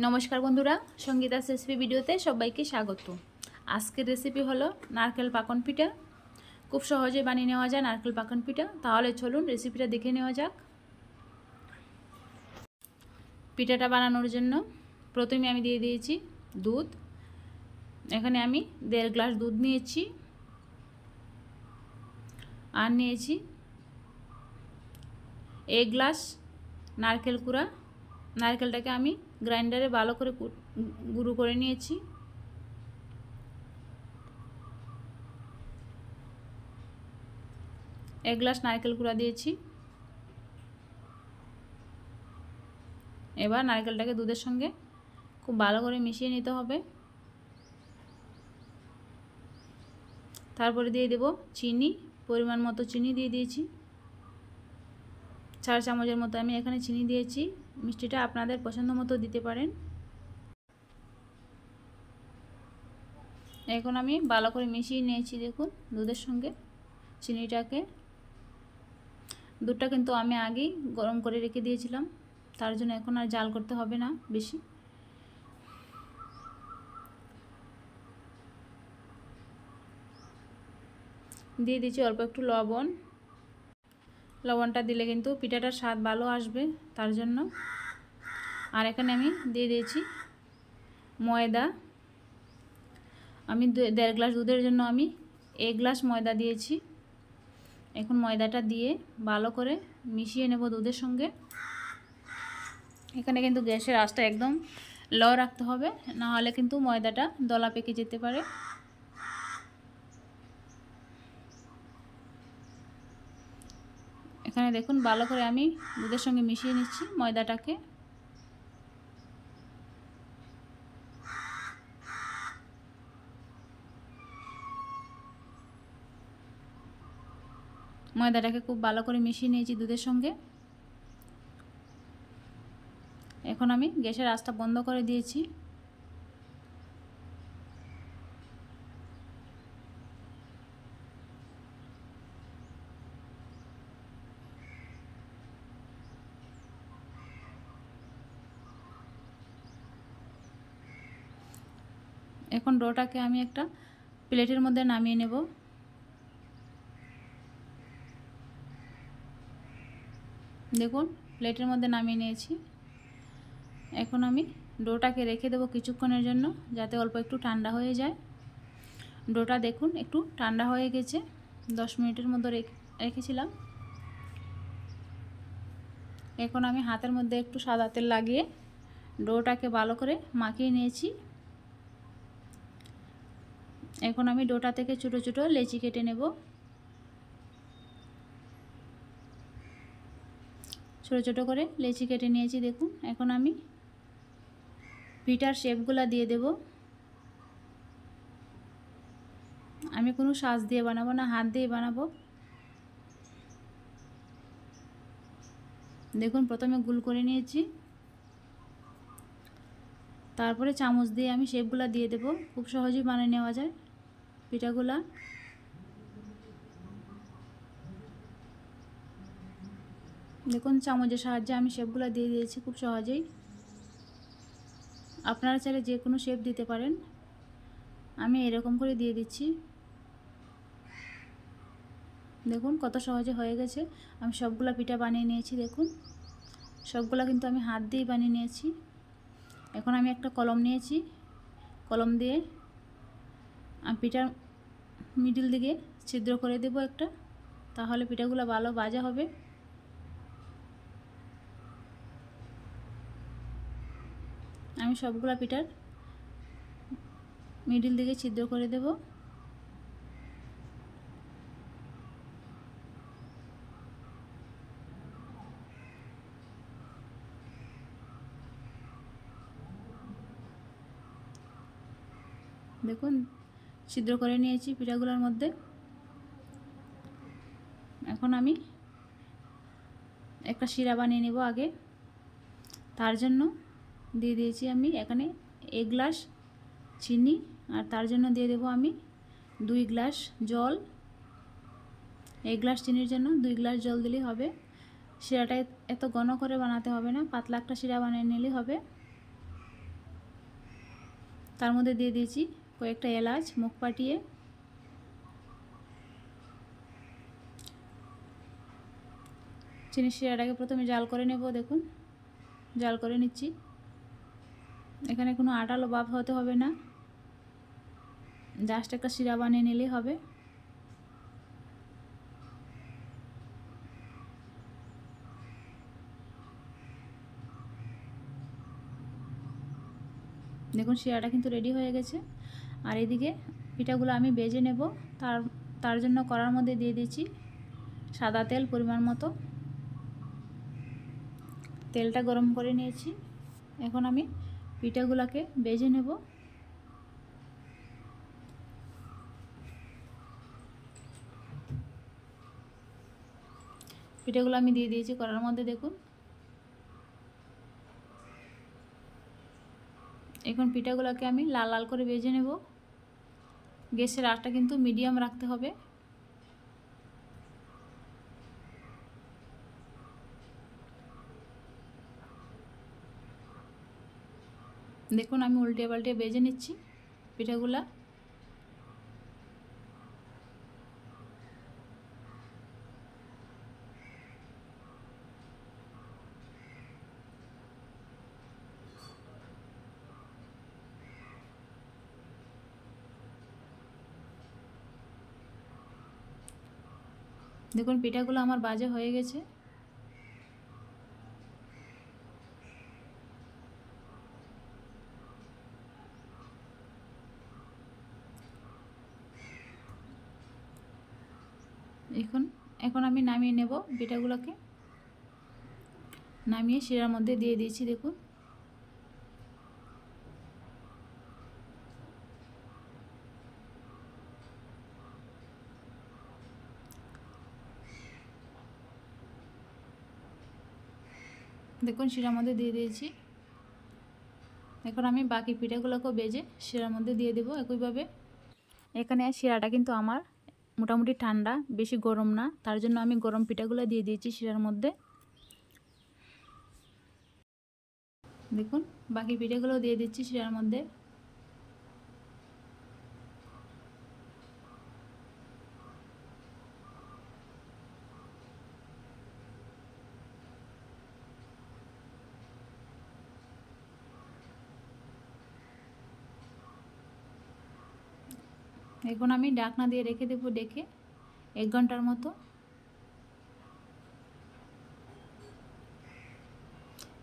নমস্কার বন্ধুরা, সঙ্গীতাস রেসিপি ভিডিওতে সবাইকে স্বাগত। আজকের রেসিপি হলো নারকেল পাকন পিঠা। খুব সহজে বানিয়ে নেওয়া যায় নারকেল পাকন পিঠা। তাহলে চলুন রেসিপিটা দেখে নেওয়া যাক। পিঠাটা বানানোর জন্য প্রথমে আমি দিয়ে দিয়েছি দুধ। এখানে আমি 1.5 গ্লাস দুধ নিয়েছি আর নিয়েছি 1 গ্লাস নারকেল কুড়া। নারকেলটাকে আমি গ্রাইন্ডারে ভালো করে গুঁড়ো করে নিয়েছি। এক গ্লাস নারকেল কুড়া দিয়েছি। এবার নারকেলটাকে দুধের সঙ্গে খুব ভালো করে মিশিয়ে নিতে হবে। তারপরে দিয়ে দেব চিনি, পরিমাণ মতো চিনি দিয়ে দিয়েছি। 4 চামচের মতো আমি এখানে চিনি দিয়েছি। মিষ্টিটা আপনাদের পছন্দ মতো দিতে পারেন। এখন আমি ভালো করে মিশিয়ে নিয়েছি। দেখুন দুধের সঙ্গে চিনিটাকে। দুধটা কিন্তু আমি আগেই গরম করে রেখে দিয়েছিলাম, তার জন্য এখন আর জাল করতে হবে না বেশি। দিয়ে দিচ্ছি অল্প একটু লবণ। লবণটা দিলে কিন্তু পিঠাটার স্বাদ ভালো আসবে, তার জন্য। আর এখানে আমি দিয়ে দিয়েছি ময়দা। আমি 1.5 গ্লাস দুধের জন্য আমি 1 গ্লাস ময়দা দিয়েছি। এখন ময়দাটা দিয়ে ভালো করে মিশিয়ে নেব দুধের সঙ্গে। এখানে কিন্তু গ্যাসের আঁচটা একদম লো রাখতে হবে, না হলে কিন্তু ময়দাটা দলা পেকে যেতে পারে। এখানে দেখুন ভালো করে আমি দুধের সঙ্গে মিশিয়ে নিচ্ছি ময়দাটাকে। ময়দাটাকে খুব ভালো করে মিশিয়ে নিয়েছি দুধের সঙ্গে। এখন আমি গ্যাসের আঁচটা বন্ধ করে দিয়েছি। এখন ডোটাকে আমি একটা প্লেটের মধ্যে নামিয়ে নেব। দেখুন প্লেটের মধ্যে নামিয়ে নিয়েছি। এখন আমি ডোটাকে রেখে দেবো কিছুক্ষণের জন্য, যাতে অল্প একটু ঠান্ডা হয়ে যায়। ডোটা দেখুন একটু ঠান্ডা হয়ে গেছে। 10 মিনিটের মতো রেখেছিলাম। এখন আমি হাতের মধ্যে একটু সাদা তেল লাগিয়ে ডোটাকে ভালো করে মাখিয়ে নিয়েছি। এখন আমি ডোটা থেকে ছোটো ছোটো লেচি কেটে নেব। ছোটো ছোটো করে লেচি কেটে নিয়েছি। দেখুন এখন আমি পিঠার শেপগুলা দিয়ে দেব। আমি কোনো সাজ দিয়ে বানাবো না, হাত দিয়ে বানাবো। দেখুন প্রথমে গোল করে নিয়েছি, তারপরে চামচ দিয়ে আমি শেপগুলা দিয়ে দেব। খুব সহজেই বানিয়ে নেওয়া যায় পিঠাগুলা। দেখুন চামচের সাহায্যে আমি শেপগুলা দিয়ে দিয়েছি খুব সহজেই। আপনারা চাইলে যে কোনো শেপ দিতে পারেন। আমি এরকম করে দিয়ে দিচ্ছি। দেখুন কত সহজে হয়ে গেছে। আমি সবগুলা পিঠা বানিয়ে নিয়েছি। দেখুন সবগুলা কিন্তু আমি হাত দিয়েই বানিয়ে নিয়েছি। এখন আমি একটা কলম নিয়েছি। কলম দিয়ে আমি পিঠার মিডল দিকে ছিদ্র করে দেব একটা, তাহলে পিঠাগুলো ভালো ভাজা হবে। আমি সবগুলা পিঠার মিডল দিকে ছিদ্র করে দেব। দেখুন ছিদ্র করে নিয়েছি পিঠাগুলোর মধ্যে। এখন আমি একটা শিরা বানিয়ে নেব আগে। তার জন্য দিয়ে দিয়েছি আমি এখানে 1 গ্লাস চিনি, আর তার জন্য দিয়ে দেব আমি 2 গ্লাস জল। 1 গ্লাস চিনির জন্য 2 গ্লাস জল দিলেই হবে। শিরাটা এত ঘন করে বানাতে হবে না, পাতলা একটা শিরা বানিয়ে নিলেই হবে। তার মধ্যে দিয়ে দিয়েছি কয়েকটা এলাচ মুখ ফাটিয়ে। চিনি শিরাটাকে প্রথমে জাল করে নেব। দেখুন জাল করে নিচ্ছি। এখানে কোনো আটালো ভাব হতে হবে না, জাস্ট একটা শিরা বানিয়ে নিলেই হবে। দেখুন শিরাটা কিন্তু রেডি হয়ে গেছে। আর এদিকে পিঠাগুলো আমি ভেজে নেব। তার জন্য কড়ার মধ্যে দিয়ে দিয়েছি সাদা তেল পরিমাণ মতো। তেলটা গরম করে নিয়েছি। এখন আমি পিঠাগুলোকে ভেজে নেব। পিঠাগুলো আমি দিয়ে দিয়েছি কড়ার মধ্যে। দেখুন এখন পিঠাগুলোকে আমি লাল লাল করে ভেজে নেব। গ্যাসের আঁচটা কিন্তু মিডিয়াম রাখতে হবে। দেখুন আমি উল্টে পাল্টে ভেজে নিচ্ছি পিঠাগুলা। দেখুন পিঠাগুলো আমার ভাজা হয়ে গেছে। এখন আমি নামিয়ে নেব পিঠাগুলোকে। নামিয়ে শিরার মধ্যে দিয়ে দিয়েছি। দেখুন শিরার মধ্যে দিয়ে দিয়েছি। এখন আমি বাকি পিঠাগুলোকেও ভেজে শিরার মধ্যে দিয়ে দেবো একইভাবে। এখানে শিরাটা কিন্তু আমার মোটামুটি ঠান্ডা, বেশি গরম না, তার জন্য আমি গরম পিঠাগুলো দিয়ে দিয়েছি শিরার মধ্যে। দেখুন বাকি পিঠাগুলো দিয়ে দিচ্ছি শিরার মধ্যে। এখন আমি ঢাকনা দিয়ে রেখে দেবো, ডেকে 1 ঘন্টার মতো।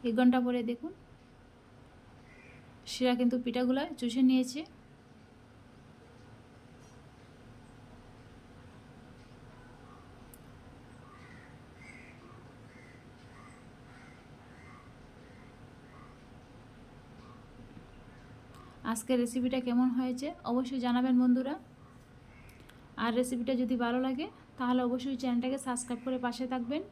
1 ঘন্টা পরে দেখুন শিরা কিন্তু পিঠাগুলো চুষে নিয়েছে। আজকের রেসিপিটা কেমন হয়েছে অবশ্যই জানাবেন বন্ধুরা। আর রেসিপিটা যদি ভালো লাগে তাহলে অবশ্যই চ্যানেলটাকে সাবস্ক্রাইব করে পাশে থাকবেন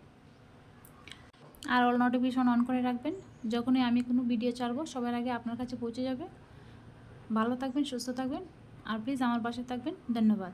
আর অল নোটিফিকেশন অন করে রাখবেন। যখনই আমি কোনো ভিডিও ছাড়বো সবার আগে আপনার কাছে পৌঁছে যাবে। ভালো থাকবেন, সুস্থ থাকবেন আর প্লিজ আমার পাশে থাকবেন। ধন্যবাদ।